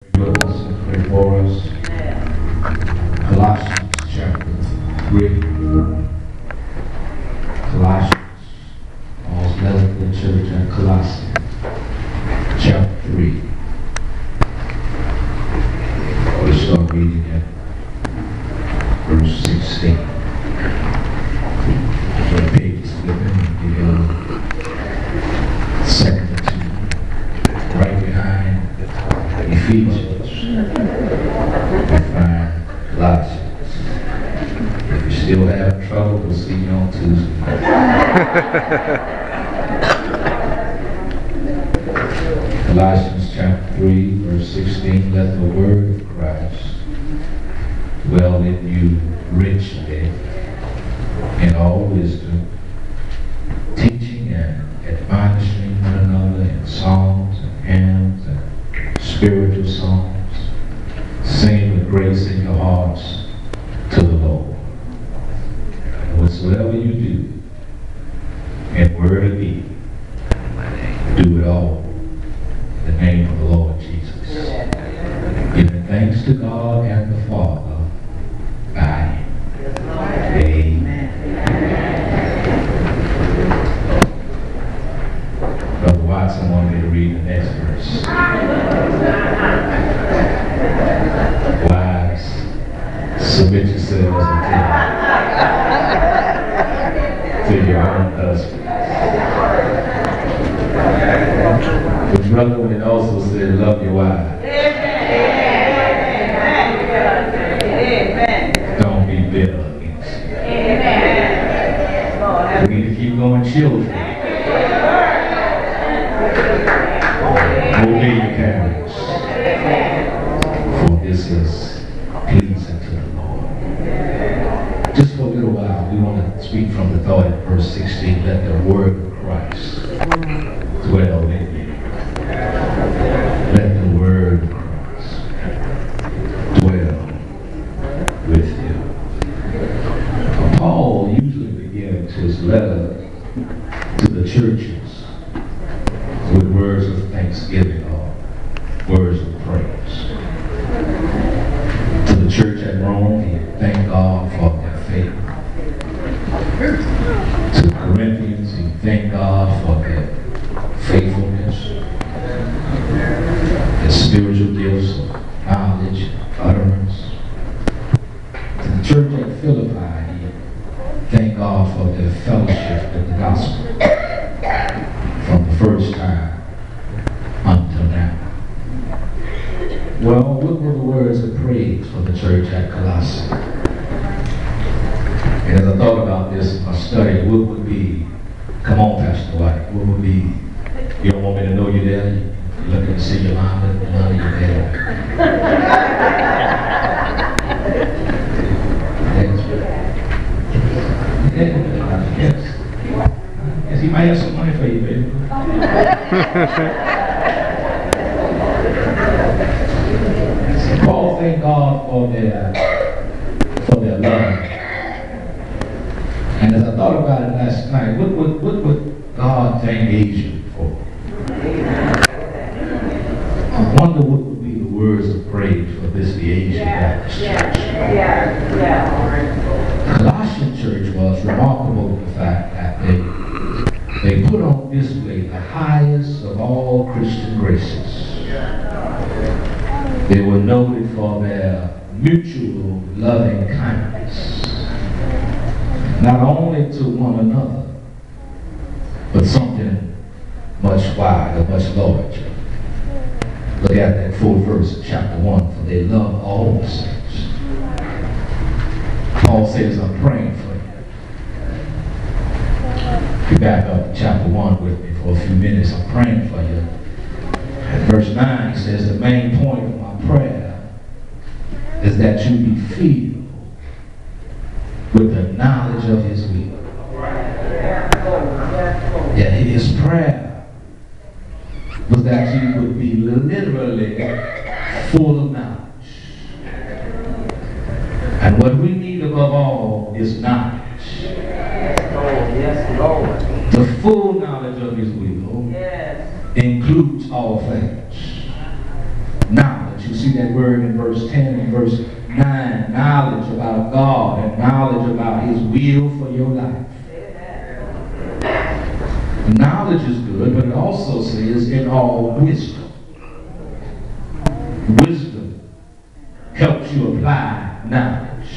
With us and pray for us. Colossians chapter 3. Colossians, Paul's letter to the church at Colossae, chapter 3. We'll start reading at verse 16. The page is flipping, the second to right behind Ephesians. We find Colossians. If you're still having trouble, we'll see you on Tuesday. Colossians chapter 3, verse 16. Let the word of Christ dwell in you richly in all wisdom, teaching and admonishing one another in psalms and hymns and spiritual songs, singing with grace in your hearts to the Lord. And whatsoever you do, in word or deed, do it all in the name of the Lord Jesus, giving thanks to God and the Father by Him. Amen. Brother Watson wanted me to read the next verse. Wives, submit yourselves to your own husbands. But brother, when it also said, love your wives. Don't be bitter against them. We need to keep going, children. Obey your parents, for this is pleasing to the Lord. Just for a little while, we want to speak from the thought in verse 16. Let the word of Christ dwell in you. Let the word of Christ dwell with you. Paul usually begins his letter to the churches with words of thanksgiving or words of praise. To the church at Rome, he thanked God for their faith. To the Corinthians, he thanked God for their faithfulness, their spiritual gifts of knowledge, utterance. To the church at Philippi, he thanked God for their fellowship in the gospel from the first time until now. Well, what were the words of praise for the church at Colossae? And as I thought about this in my study, what would be, come on, Pastor White, what would be, you don't want me to know you're there? You're looking to see your mom, but none of you there. Yes, he might have some money for you, baby. Paul thanked God for their love. And as I thought about it last night, what would God thank Asia for? I wonder what would be the words of praise for this, the Asian Baptist Church. The Colossian church was remarkable in the fact that they put on display the highest of all Christian graces. They were noted for their mutual loving kindness, not only to one another, but something much wider, much larger. Look at that full verse of chapter 1, for they love all the saints. Paul says, I'm praying for you. If you back up to chapter 1 with me for a few minutes, I'm praying for you. At verse 9, he says, the main point of my prayer is that you be filled with the knowledge of His will. Yeah, his prayer was that you would be literally full of knowledge. And what we need above all is knowledge. The full knowledge of His will includes all things. Knowledge. You see that word in verse 10 and verse 9. Knowledge about God and knowledge about His will for your life. Knowledge is good, but it also says in all wisdom. Wisdom helps you apply knowledge.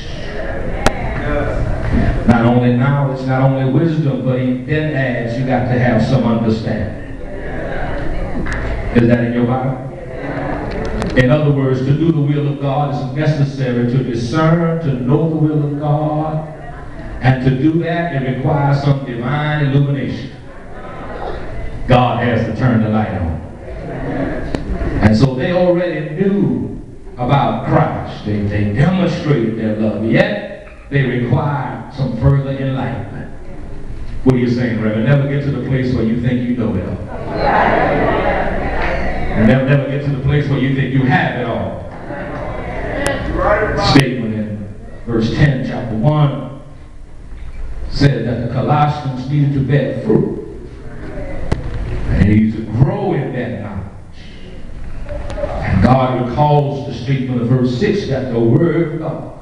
Not only knowledge, not only wisdom, but He then adds you got to have some understanding. Is that in your Bible? In other words, to do the will of God is necessary to discern, to know the will of God, and to do that it requires some divine illumination. God has to turn the light on. And so they already knew about Christ. They demonstrated their love, yet they require some further enlightenment. What are you saying, Reverend? Never get to the place where you think you know it all. And never get to the place where you think you have it all. Statement in verse 10, chapter 1, said that the Colossians needed to bear fruit. And he needs to grow in that knowledge. And God recalls the statement of verse 6 that the Word of God,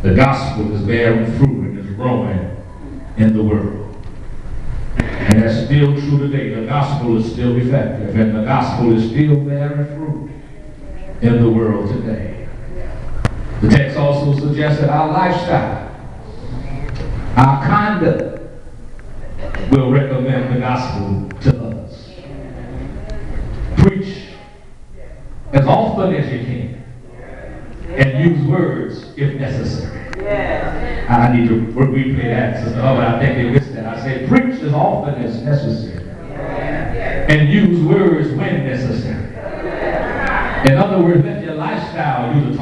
the gospel, is bearing fruit and is growing in the world. And that's still true today. The gospel is still effective, and the gospel is still bearing fruit in the world today. The text also suggests that our lifestyle, our conduct, will recommend the gospel to others. Preach as often as you can, and use words if necessary. I need to replay that, Sister Hubbard. I think they missed that. I said, preach as often as necessary, and use words when necessary. In other words, let